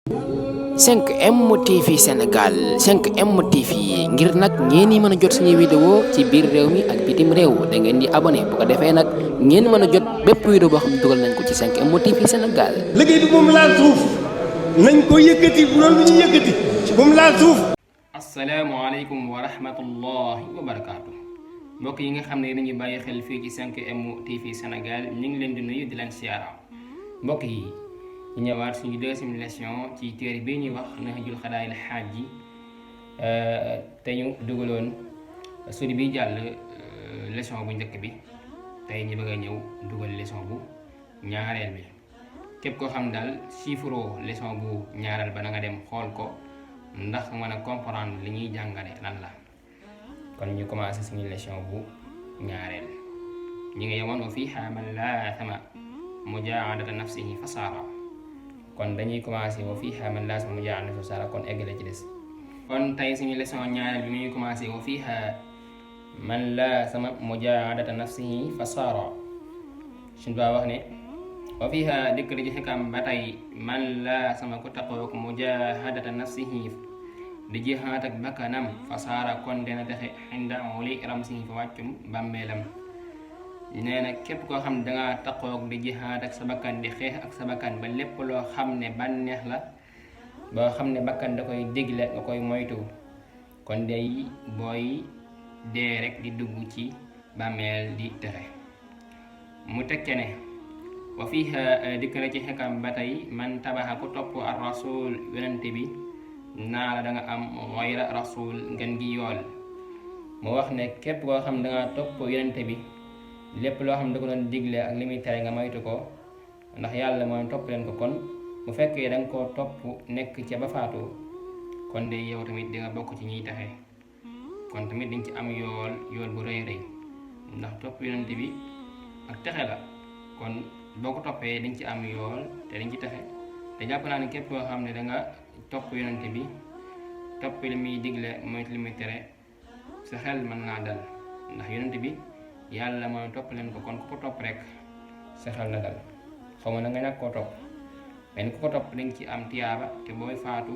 5M TV Sénégal 5M TV ngir nag ngeen di mën a jot suñuy vidéo ci biir réew mi ak bitim réew da ngeen di abonné bu ko defee nag ngeen mën a jot bépp vidéo boo xam ne dugal nañ ko ci 5M TV Sénégal. liggéey bi moom laal suuf nañ ko yëkkati bu doon lu ñu yëkkati moom laal suuf. asalaamaaleykum wa rahmatullahi wa barakaatu mbokk yi nga xam ne dañuy bàyyi xel fii ci 5M TV Sénégal ñu ngi leen di nuyu di leen siyaara mbokk yi. ñu ñëwaat suñu deuxième leçon ci téere bi ñuy wax Nahjul Qadaa'il Haaj ji te ñu dugaloon sudi bi jàll leçon bu njëkk bi tey ñu bëgg a ñëw dugal leçon bu ñaareel bi képp koo xam daal chiffre leçon bu ñaareel ba na nga dem xool ko ndax mën a comprendre li ñuy jàngale lan la kon ñu commencé suñu leçon bu ñaareel ñi nga yemoon wa fiihaa man laazama mujaahadata nafsihi fasaara kon dañuy commencé wa fiihaa man laazama mujaahadata nafsihi fasaara kon eggale ci des kon tey suñu leçon ñaareel bi muy commencé wa fiihaa man laazama mujaahadata nafsihi fasaara suñu baa wax ne wa fiihaa dikk di ci xikam ba tey man laazama ku taqook mujaahadata nafsihi di jihaat ak bakkanam fasaara kon dina texe inda uli ramsihi fa wàccum bàmmeelam nee na képp koo xam ne dangaa taqoog di jihaad ak sa bakkan di xeex ak sa bakkan ba lépp loo xam ne bànneex la boo xam ne bakkan da koy digle nga koy moytu kon day booy dee rek di dugg ci bàmmeel di texe mu tekke ne wa fiiha dikk na ci xikam ba tey man tabaxa ku topp ar rasul yonente bi naa la da nga am xayra rasul ngeen gi yool mu wax ne képp koo xam ne dangaa topp yonente bi lépp loo xam ne da ko doon digle ak li muy tere nga moytu ko ndax yàlla mooy topp leen ko kon bu fekkee da nga koo topp nekk ca ba faatu kon de yow tamit di nga bokk ci ñiy taxe kon tamit dañ ci am yool bu rëy rëy ndax topp yonent bi ak texe la kon boo ko toppee dañ ci am yool te dañ ci taxe te jàpp naa ne képp koo xam ne da nga topp yonent bi topp li muy digle moytu li muy tere sa xel mën naa dal ndax yonent bi yàlla mooy topp leen ko kon ku ko topp rek sa xel na dal xaw ma na nga ñàkk koo topp mais ku ko topp dañ ci am tiyaaba te booy faatu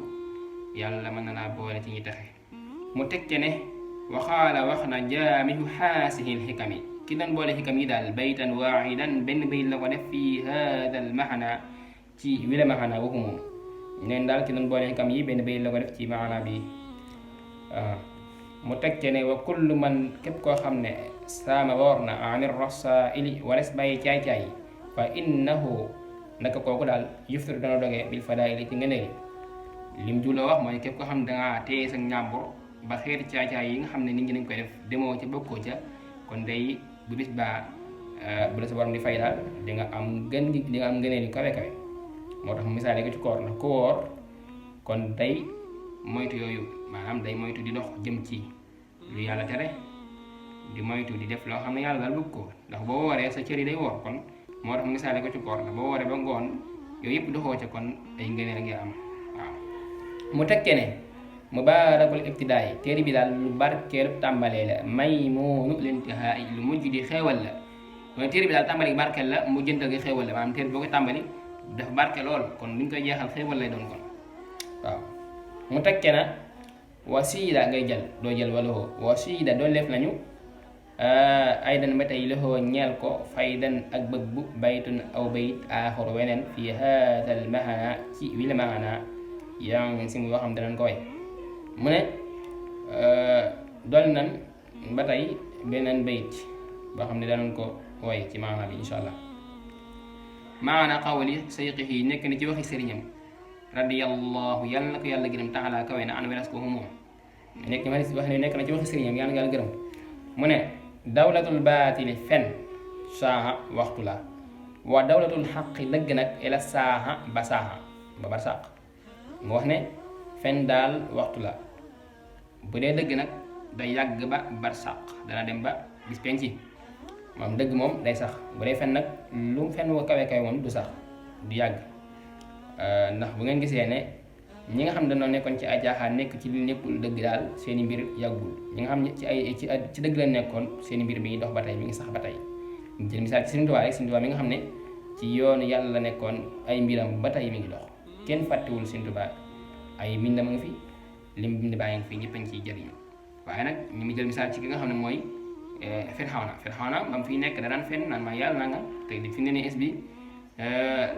yàlla mën na laa boole ci ñi taxe mu tekke ne waxaala wax na jaamihu xaasihil xikam yi ki doon boole xikam yi daal baytan waaxidan benn bayit la ko def fii haadal maxana ci wila maxana waxu moom neen daal ki doon boole xikam yi benn bayit la ko def ci maxana bi mu tekke ne wa kullu man képp koo xam ne saama woor na anir rasaili wales bàyyi caay-caay fa innahu naka kooku daal yuftir dana dogee bil fadaili ci ngëneel lim jula wax mooy képp koo xam ne dangaa téye sa njàmbur ba xeeti caay-caay yi nga xam ne nit ñi dañ koy def demoo ca bokkoo ca kon day bu bis baa bu la sa borom di fay daal di nga am ngëneel yu kawe kawe moo tax misaal yi ko ci koor ndax ku woor kon day moytu yooyu maanaam day moytu di dox jëm ci lu yàlla tere di moytu di def loo xam ne yàlla daal bëgg ko ndax boo waree sa cër yi day woor kon moo tax misaale ko ci koor ndax boo waree ba ngoon yooyu yëpp doxoo ca kon ay ngëneel a ngi am waaw mu tekkee ne mubaarakul ibtidaay téere bi daal lu barkeelu tàmbalee la maymuunu lintihaa lu mujj di xeewal la mooy téere bi daal tàmbali gi barkeel la mu jëntal gi xeewal la maanaam téere bi boo ko tàmbali dafa barke lool kon buñ koy jeexal xeewal lay doon kon waaw mu tekkee na wasiida ngay jël doo jël wala wasiida doo lef nañu aydan ba tey loxoo ñeel ko faydan ak bëgg bu baytun aw bayit aaxur weneen fii haadal maxana ci wila maxana yaa ngi si mu yoo xam danañ ko way mu ne dool nan ba tey beneen bayit boo xam ne danañ ko way ci maxana bi insha allah maana qawli sayqihi nekk na ci waxi sëriñam radiyallahu yàlla na ko yàlla gërëm taala kawe na an welas ko moom nekk na ci waxi sëriñam yàlla na yàlla gërëm mu ne dawlatul baatili fen saaha waxtu la wa dawlatul xaqi dëgg nag ila saaha ba saaha ba barsàq mu wax ne fen daal waxtu la bu dee dëgg nag day yàgg ba barsàq dana dem ba bis penci moom dëgg moom day sax bu dee fen nag lu fen wa kawe kawe moom du sax du yàgg ndax bu ngeen gisee ne ñi nga xam dañoo nekkoon ci ay jaaxaan nekk ci li nekkul dëgg daal seeni mbir yàggul ñi nga xam ci dëgg la nekkoon seeni mbir mi ngi dox ba tey mi ngi sax ba tey jël misaal ci Sëriñ Tuubaa rek Sëriñ Tuubaa mi nga xam ne ci yoonu yàlla la nekkoon ay mbiram ba tey mi ngi dox kenn fàttewul Sëñ Tuubaa ay mbindam nga fi lim bind baa ngi fi ñëpp a ngi ciy jëriñu waaye nag ñu mu jël misaal ci ki nga xam ne mooy Firawna ba mu fiy nekk da daan fenn naan ma yàlla na nga te di fi ne nii es bi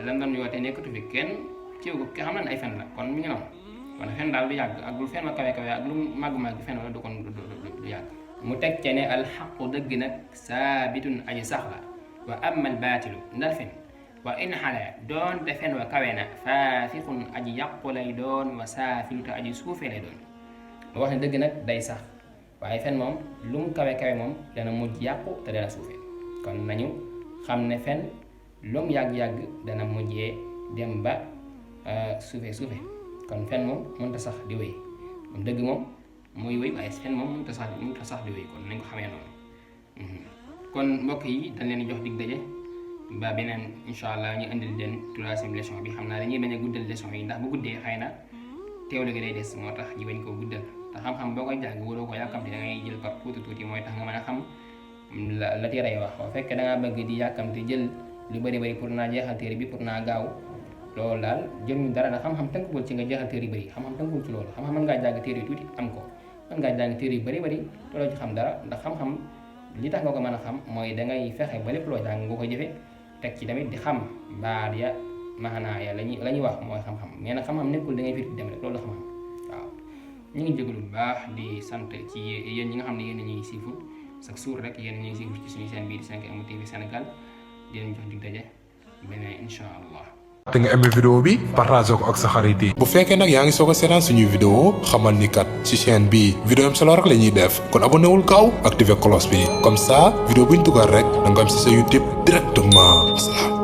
lan doon yootee nekkatu fi kenn kiiw ko ki xam ne ay fen la kon mi ngi noonu kon fen daal du yàgg ak lu fen ma kawe kawe ak lu màgg-màgg fen wala du kon du yàgg mu teg ca ne alxaqu dëgg nag saabitun aji sax la wa amma al baatilu ndal fen wa in xale doon te fen wa kawe na faasiqun aji yàqu lay doon wa saafilu te aji suufee lay doon mu wax ne dëgg nag day sax waaye fen moom lu mu kawe kawe moom dana mujj yàqu te dana suufee kon nañu xam ne fen lu mu yàgg-yàgg dana mujjee dem ba suufe kon fen moom mënut a sax di wéy moom dëgg moom mooy wéy waaye fen moom mënut a sax di wéy kon nañ ko xamee noonu kon mbokk yi dañ leen jox dig daje ba beneen incha allah ñu indil leen troisième leçon bi xam naa dañuy bañ a guddal leçon yi ndax bu guddee xëy na teewlu gi day des moo tax ñu bañ koo guddal te xam-xam boo koy jàng waroo ko yàkkamti da ngay jël par tuuti mooy tax nga mën a xam la téere yi wax boo fekkee da ngaa bëgg di yàkkamti jël lu bëri pour naa jeexal téere bi pour naa gaaw loolu daal jëruñu dara nag xam-xam tënkuwul ci nga jeexal téere yu bëri xam-xam tënkuwul ci loolu xam-xam mën ngaa jàng téere yu tuuti am ko mën ngaa jàng téere yu bëri te doo ci xam dara ndax xam-xam li tax nga ko mën a xam mooy dangay fexe ba lépp loo jàng nga ko jëfe teg ci tamit di xam baat ya maanaa ya la ñuy wax mooy xam-xam mais nag xam-xam nekkul da ngay firi dem rek loolu xam-xam waaw ñu ngi jégalu bu baax di sant ci yéen ñi nga xam ne yéen ñuy siiful chaque jour rek yéen ñuy siiful ci suñu chaîne bii di 5M TV Sénégal di leen jox dig daje beneen incha allah. te nga aimé vidéo bi partagé ko ak sa xarit yi. bu fekkee nag yaa ngi soog a seetaan suñuy vidéo xamal ni kat ci chaîne bi vidéo am solo rek la ñuy def kon abonné wul gaaw activé cloche bi comme ça vidéo bu ñu dugal rek da nga am si sa YouTube directement.